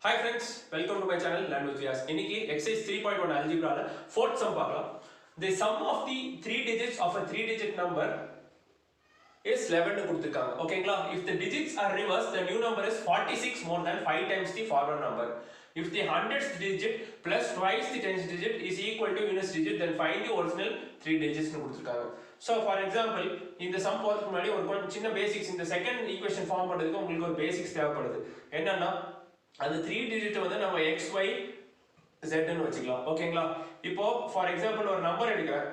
Hi friends, welcome to my channel Learn with Vyas. இன்னைக்கு exercise 3.1 algebra ல fourth sum பார்க்கலாம். The sum of the three digits of a three-digit number is 11 னு கொடுத்திருக்காங்க. ஓகேங்களா? If the digits are reversed, the new number is 46 more than 5 times the former number. If the hundredth digit plus twice the tenth digit is equal to units digit, then find the original three digits னு கொடுத்திருக்காங்க. So for example, இந்த sum போறதுக்கு முன்னாடி ஒரு சின்ன basics இந்த second equation form பண்றதுக்கு உங்களுக்கு ஒரு basics தேவைப்படுது. என்னன்னா அந்த 3 digit வந்து நம்ம x y z ன்னு வச்சுக்கலாம். ஓகேங்களா? இப்போ ஃபார் எக்ஸாம்பிள் ஒரு நம்பர் எடுக்கிறேன்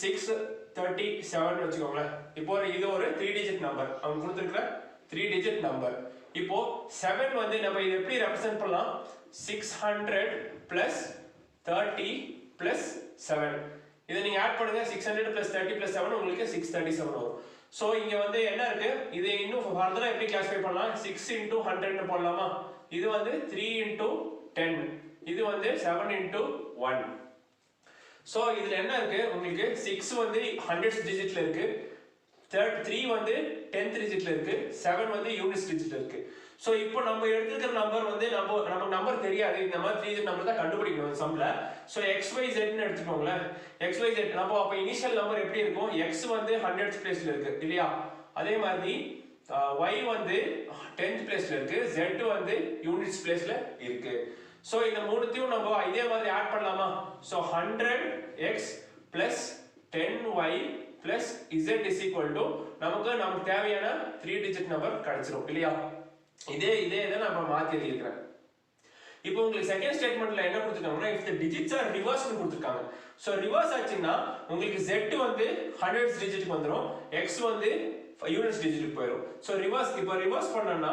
637 ன்னு வச்சுக்கோங்களேன். இப்போ இது ஒரு 3 digit நம்பர். அவங்க கொடுத்திருக்கிற 3 digit நம்பர். இப்போ 7 வந்து நம்ம இத எப்படி ரெப்ரசன்ட் பண்ணலாம்? 600 plus 30 plus 7. இத நீங்க ஆட் பண்ணுங்க 600 plus 30 plus 7 உங்களுக்கு 637 வரும். சோ இங்க வந்து என்ன இருக்கு? இது இன்னும் ஃபர்தரா எப்படி கிளாசிஃபை பண்ணலாம்? 6 into 100 ன்னு போடலாமா? இது வந்து 3 into 10. இது வந்து 7 into 1. சோ இதுல என்ன இருக்கு? உங்களுக்கு 6 வந்து 100th digitல இருக்கு. 3 வந்து 10th digitல இருக்கு. 7 வந்து units digitல இருக்கு. சோ இப்போ நம்ம எடுத்துக்கிற நம்பர் வந்து நம்ம நம்பர் தெரியாது. இந்த மாதிரி 3 digit நம்பர் தான் கண்டுபிடிக்கணும் சம்ல. சோ xyz ன்னு எடுத்துக்கோங்களே. xyz நம்ம அப்ப இனிஷியல் நம்பர் எப்படி இருக்கும்? x வந்து 100th பிளேஸ்ல இருக்கு இல்லையா? அதே மாதிரி y வந்து 10th பிளேஸ்ல இருக்கு. z வந்து units பிளேஸ்ல இருக்கு. சோ இந்த மூணுத்தையும் நம்ம இதே மாதிரி ஆட் பண்ணலாமா? So 100x plus 10y plus z is equal to நமக்கு தேவையான 3 digit நம்பர் கிடைச்சிரும் இல்லையா? இதே நான் மாத்தி எழுதிக்கிறேன். இப்போ உங்களுக்கு செகண்ட் ஸ்டேட்மென்ட்ல என்ன கொடுத்திருக்காங்கன்னா if the digits are reversed னு கொடுத்திருக்காங்க. சோ ரிவர்ஸ் ஆச்சுன்னா உங்களுக்கு z வந்து 100th digitக்கு வந்துரும், x வந்து units digitக்கு போயிடும். சோ ரிவர்ஸ் பண்ணனா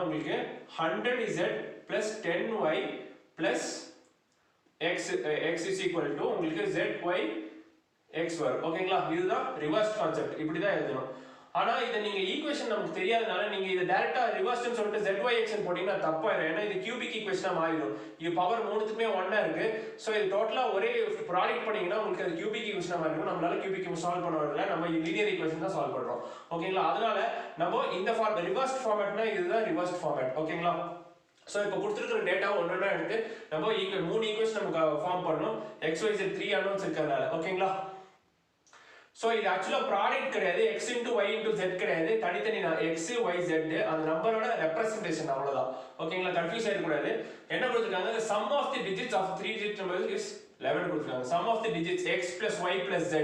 உங்களுக்கு 100z plus 10y plus x is equal to உங்களுக்கு zy x வரும். ஓகேங்களா? இதுதான் ரிவர்ஸ் கான்செப்ட். இப்படி தான் எழுதணும். ஆனா இத நீங்க ஈக்குவேஷன் நமக்கு தெரியாதனால நீங்க இத டைரக்டா ரிவர்ஸ்னு சொல்லிட்டு zyx ன்னு போடினா தப்பாயிரும். ஏன்னா இது கியூபிக் ஈக்குவேஷனா மாறிடும். இது பவர் மூணுத்துக்குமே 1 ஆ இருக்கு. சோ இது டோட்டலா ஒரே ப்ராடக்ட் பண்ணீங்கன்னா உங்களுக்கு அது கியூபிக் ஈக்குவேஷனா மாறிடும். நம்மளால கியூபிக் ஈக்குவேஷன் சால்வ் பண்ண வரல. நம்ம லீனியர் ஈக்குவேஷன் தான் சால்வ் பண்றோம். ஓகேங்களா? அதனால நம்ம இந்த ரிவர்ஸ்ட் ஃபார்மட்னா இதுதான் ரிவர்ஸ்ட் ஃபார்மட். ஓகேங்களா? சோ இப்போ கொடுத்திருக்கிற டேட்டா ஒவ்வொண்ணா எடுத்து நம்ம மூணு ஈக்குவேஷன் நமக்கு ஃபார்ம் பண்ணனும். xyz 3 அன்னோன்ஸ் இருக்கறனால. ஓகேங்களா? சோ இது एक्चुअली ப்ராடக்ட் கிடையாது. x into y into z கிடையாது. தனித்தனி x y z அந்த நம்பரோட ரெப்ரசன்டேஷன் அவ்வளவுதான். ஓகேங்களா? கன்ஃபியூஸ் ஆயிட கூடாது. என்ன கொடுத்திருக்காங்க? the sum of the digits of 3 digit numbers is 11 கொடுத்திருக்காங்க. sum of the digits x plus y plus z.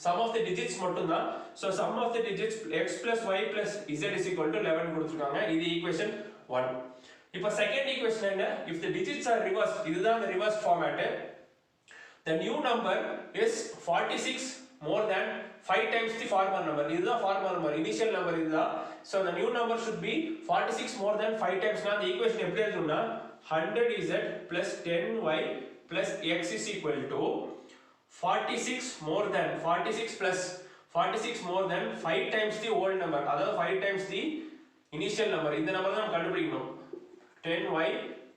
sum of the digits மட்டும் தான். so sum of the digits x plus y plus z is equal to 11 கொடுத்திருக்காங்க. இது equation 1. இப்போ second equation என்ன? if the digits are reversed, இதுதான் the reversed format. the new number is 46 more than 5 times the former number. இதுதான் former number, initial number இதுதான். so the new number should be 46 more than 5 times. நான் the equation எப்படி எழுதணும்னா 100z plus 10y plus x is equal to 46 more than 46 plus 46 more than 5 times the old number, அதாவது 5 times the initial number. இந்த number தான் நம்ம கண்டுபிடிக்கணும். 10y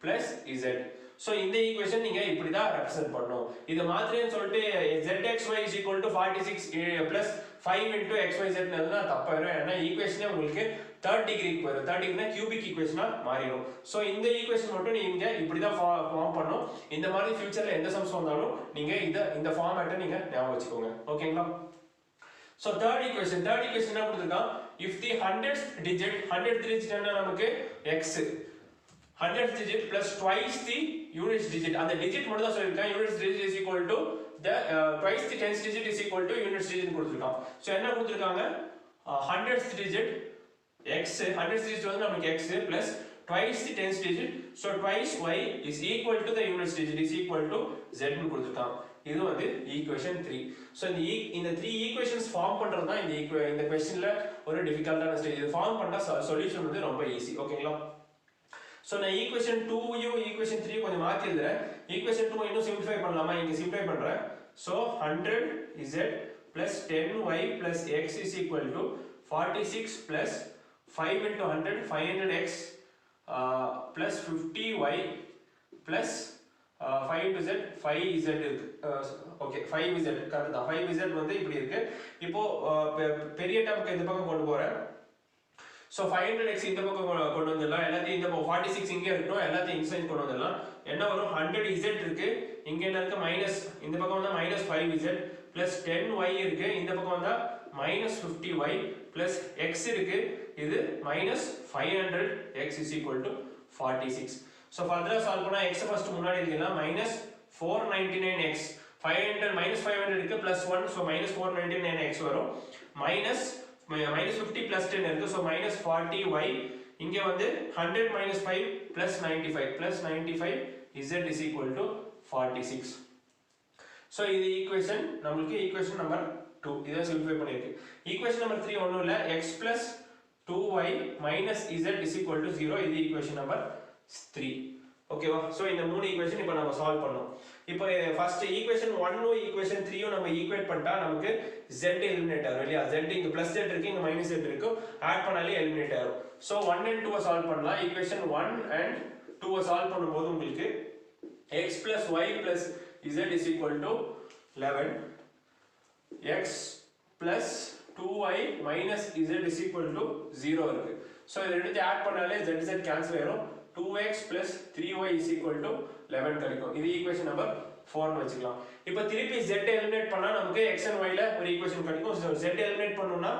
plus z. So இந்த equation நீங்க இப்படி தான் ரெப்ரசன்ட் பண்ணனும். இத மாத்திரேன்னு சொல்லிட்டு zxy is equal to 46 plus 5 into xyz ன்னு தப்பாயிரும். ஏன்னா ஈக்குவேஷனே உங்களுக்கு 3rd டிகிரிக்கு போயிடும். 3rd டிகிரினா கியூபிக் ஈக்குவேஷனா மாறிடும். சோ இந்த ஈக்குவேஷன் மட்டும் நீங்க இப்படி தான் ஃபார்ம் பண்ணனும். இந்த மாதிரி ஃபியூச்சர்ல எந்த சம்ஸ் வந்தாலும் நீங்க இந்த ஃபார்மேட்டை நீங்க ஞாபகம் வச்சுக்கோங்க. ஓகேங்களா? சோ third equation என்ன கொடுத்திருக்கான்? if the 100th digit என்ன நமக்கு x 100th digit plus twice the units digit. அந்த digit மட்டும் தான் சொல்லிருக்கான். units digit is equal to the twice the 10th digit is equal to units digit கொடுத்திருக்கான். So என்ன கொடுத்திருக்காங்க? 100th digit x 100th digit வந்து நமக்கு x plus twice the 10th digit, so twice y is equal to the units digit is equal to z ன்னு கொடுத்திருக்கான். இது வந்து equation 3. So இந்த 3 equations form பண்றது தான் இந்த क्वेश्चनல ஒரு டிஃபிகல்ட்டான ஸ்டேஜ். இது ஃபார்ம் பண்ணா சொல்யூஷன் வந்து ரொம்ப ஈஸி. ஓகேங்களா? சோ நான் ஈக்குவேஷன் 2 ஈக்குவேஷன் 3 கொஞ்சம் மாத்தி எழுதுறேன். ஈக்குவேஷன் 2 இன்னும் சிம்பிளிஃபை பண்ணலாமா? இங்க சிம்பிளிஃபை பண்றேன். So 100z plus 10y plus x is equal to 46 plus 5 into 100 500x plus 50y plus 5 into z 5z இருக்கு. ஓகே 5z கரெக்ட் தான். 5z வந்து இப்படி இருக்கு. இப்போ பெரிய டேர்முக்கு இந்த பக்கம் கொண்டு போறேன். ஸோ 500x இந்த பக்கம் கொண்டு வந்துடலாம், எல்லாத்தையும் இந்த பக்கம் 46 இங்கே இருக்கணும், எல்லாத்தையும் இன்சைட் கொண்டு வந்துடலாம். என்ன வரும் 100z இருக்கு, இங்க என்ன இருக்கு மைனஸ், இந்த பக்கம் வந்தா மைனஸ் 5z பிளஸ் 10y இருக்கு, இந்த பக்கம் வந்தா மைனஸ் 50y பிளஸ் x இருக்கு, இது minus 500x is equal to 46. So ஃபர்தரா சால்வ் பண்ணா x ஃபர்ஸ்ட் முன்னாடி எழுதிடலாம், மைனஸ் 499x 500 மைனஸ் 500 இருக்கு பிளஸ் 1, ஸோ மைனஸ் 499x வரும், மைனஸ் -50 plus 10 இருக்கு, so minus 40y, இங்க வந்து 100 minus 5 plus 95 plus 95 z is equal to 46. so இது equation நமக்கு equation number 2 இதை simplify பண்ணிருக்கு. equation number 3 ஒண்ணும் இல்ல, x plus 2y minus z is equal to 0, இது equation number 3. ஓகேவா? சோ இந்த மூணு ஈக்குவேஷன் இப்போ நம்ம சால்வ் பண்ணோம். இப்போ ஃபர்ஸ்ட் ஈக்குவேஷன் 1 ஈக்குவேஷன் 3 நம்ம ஈக்குவேட் பண்ணிட்டா நமக்கு z எலிமினேட் ஆகும் இல்லையா? z இங்க பிளஸ் z இருக்கு, இங்க மைனஸ் z இருக்கு, ஆட் பண்ணாலே எலிமினேட் ஆகும். சோ 1 and 2 சால்வ் பண்ணலாம். ஈக்குவேஷன் 1 and 2 சால்வ் பண்ணும்போது உங்களுக்கு x plus y plus z is equal to 11, x plus 2y minus z is equal to 0 இருக்கு. சோ இத ரெண்டுத்தையும் ஆட் பண்ணாலே z z கேன்சல் ஆயிடும், 2x plus 3y is equal to 11 கிடைக்கும். இது ஈக்குவேஷன் நம்பர் 4 னு வெச்சுக்கலாம். இப்போ திருப்பி z எலிமினேட் பண்ணா நமக்கு x and y ல ஒரு ஈக்குவேஷன் கிடைக்கும். சோ z எலிமினேட் பண்ணனும்னா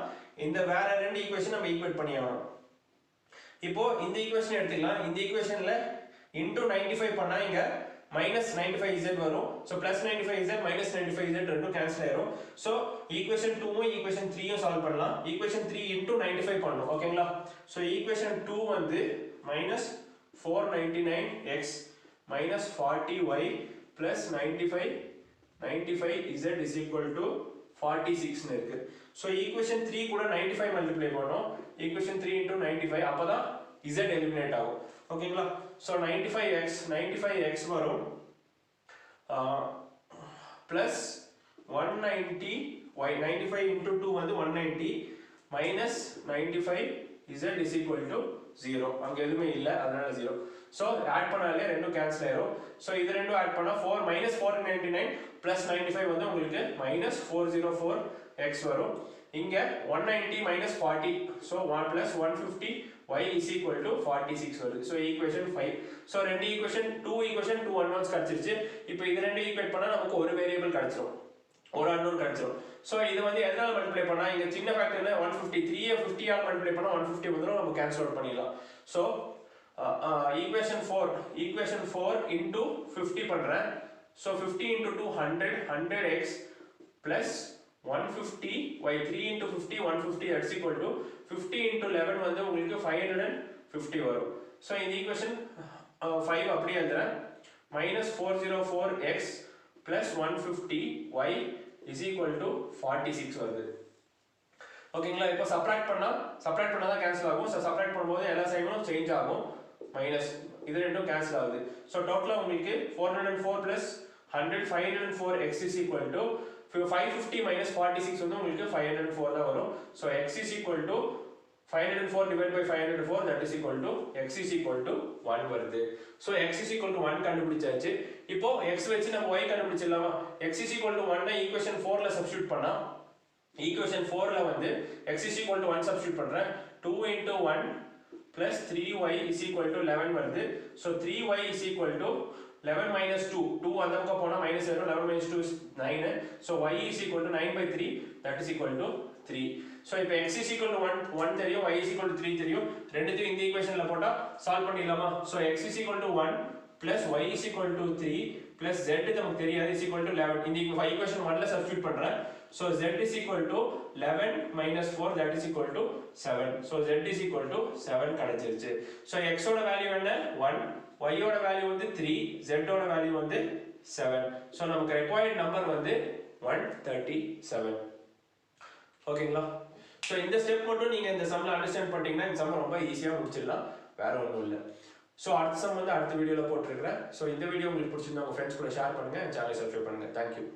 இந்த வேற ரெண்டு ஈக்குவேஷன் நம்ம ஈக்குவேட் பண்ணியாகணும். இப்போ இந்த ஈக்குவேஷன் எடுத்துக்கலாம். இந்த ஈக்குவேஷன்ல into 95 பண்ணா இங்க -95z வரும். சோ +95z -95z ரெண்டும் கேன்சல் ஆயிடும். சோ ஈக்குவேஷன் 2 உம் ஈக்குவேஷன் 3 உம் சால்வ் பண்ணலாம். ஈக்குவேஷன் 3 into 95 பண்ணனும். ஓகேங்களா? சோ ஈக்குவேஷன் 2 வந்து -499x minus 40y plus 95z is equal to 46 னு இருக்கு. சோ ஈக்குவேஷன் 3 கூட 95 மல்டிப்ளை பண்ணோம். ஈக்குவேஷன் 3 into 95 அப்பதான் z எலிமினேட் ஆகும். ஓகேங்களா? சோ 95x வரும் plus 190y, 95 into 2 வந்து 190 minus 95z is equal to 0. அங்க எதுவுமே இல்ல, அதனால 0. சோ ஆட் பண்ணாலே ரெண்டும் கேன்சல் ஆயிடும். சோ இது ரெண்டும் ஆட் பண்ணா 499 plus 95 வந்து உங்களுக்கு -404x வரும். இங்க 190 minus 40, so 1 plus 150 y is equal to 46 வருது. So equation 5. சோ ரெண்டு ஈக்குவேஷன் 2 ஈக்குவேஷன் 2 அன்னோன்ஸ் கிடைச்சிருச்சு. இப்போ இது ரெண்டும் ஈக்குவேட் பண்ணா நமக்கு ஒரு வேரியபிள் கிடைச்சிரும், ஒரு அன்னோன் கிடைச்சிரும். சோ இது வந்து எதனால மல்டிப்ளை பண்ணா, இங்க சின்ன ஃபேக்டர்ல 150, 3 ஐ 50 ஆல் மல்டிப்ளை பண்ணா 150 வந்துரும், நம்ம கேன்சல் அவுட் பண்ணிடலாம். சோ equation 4 into 50 பண்றேன். so 50 into 2 100x plus 150 y 3 into 50 150 that's equal to 50 into 11 வந்து உங்களுக்கு 550 வரும். so இந்த equation 5 அப்படியே எழுதுறேன், -404x plus 150y is equal to 46 வருது. ஓகேங்களா? இப்போ சப்ட்ராக்ட் பண்ணா தான் கேன்சல் ஆகும். சோ சப்ட்ராக்ட் பண்ணும்போது எல்லா சைடும் சேஞ்ச் ஆகும், மைனஸ் இது ரெண்டும் கேன்சல் ஆகுது. சோ டோட்டலா உங்களுக்கு 404 plus 100 504x is equal to 550 minus 46 வந்து உங்களுக்கு 504 தான் வரும். So x is equal to 504 divided by 504, that is equal to x is equal to 1 வருது. So x is equal to 1 கண்டுபிடிச்சாச்சு. இப்போ x வெச்சு நம்ம y கண்டுபிடிச்சிடலாமா? x is equal to 1 னா ஈக்குவேஷன் 4 ல சப்ஸ்டிட்யூட் பண்ணா, ஈக்குவேஷன் 4 ல வந்து x is equal to 1 substitute பண்றேன், 2 into 1 plus 3y is equal to 11 வருது. so 3y is equal to 11 minus 2 அந்த பக்கம் போனா மைனஸ் ஆயிடும், 11 minus 2 is 9. so y is equal to 9 by 3, that is equal to 3. so இப்போ x is equal to 1 தெரியும், y is equal to 3 தெரியும், ரெண்டுத்தையும் இந்த ஈக்குவேஷன்ல போட்டா சால்வ் பண்ணிடலாமா? so x is equal to 1 plus y is equal to 3 plus z நமக்கு தெரியாது is equal to 11. இந்த ஈக்குவேஷன் 1 ல சப்ஸ்டிட்யூட் பண்றேன். so z is equal to 11 minus 4, that is equal to 7. so z is equal to 7 கிடைச்சிருச்சு. so x ஓட value என்ன 1, y ஓட value வந்து 3, z ஓட வேல்யூ வந்து 7. so நமக்கு required நம்பர் வந்து 137. ஓகேங்களா? so இந்த ஸ்டெப் மட்டும் நீங்க இந்த சம்ல அண்டர்ஸ்டாண்ட் பண்ணிட்டீங்கன்னா இந்த சம் ரொம்ப ஈஸியா முடிச்சிடலாம், வேற ஒண்ணும் இல்ல. so அடுத்த சம் வந்து அடுத்த வீடியோல போட்டுருக்கேன். so இந்த வீடியோ உங்களுக்கு பிடிச்சிருந்தா உங்க ஃப்ரெண்ட்ஸ் கூட ஷேர் பண்ணுங்க, சேனலை சப்ஸ்கிரைப் பண்ணுங்க. Thank you.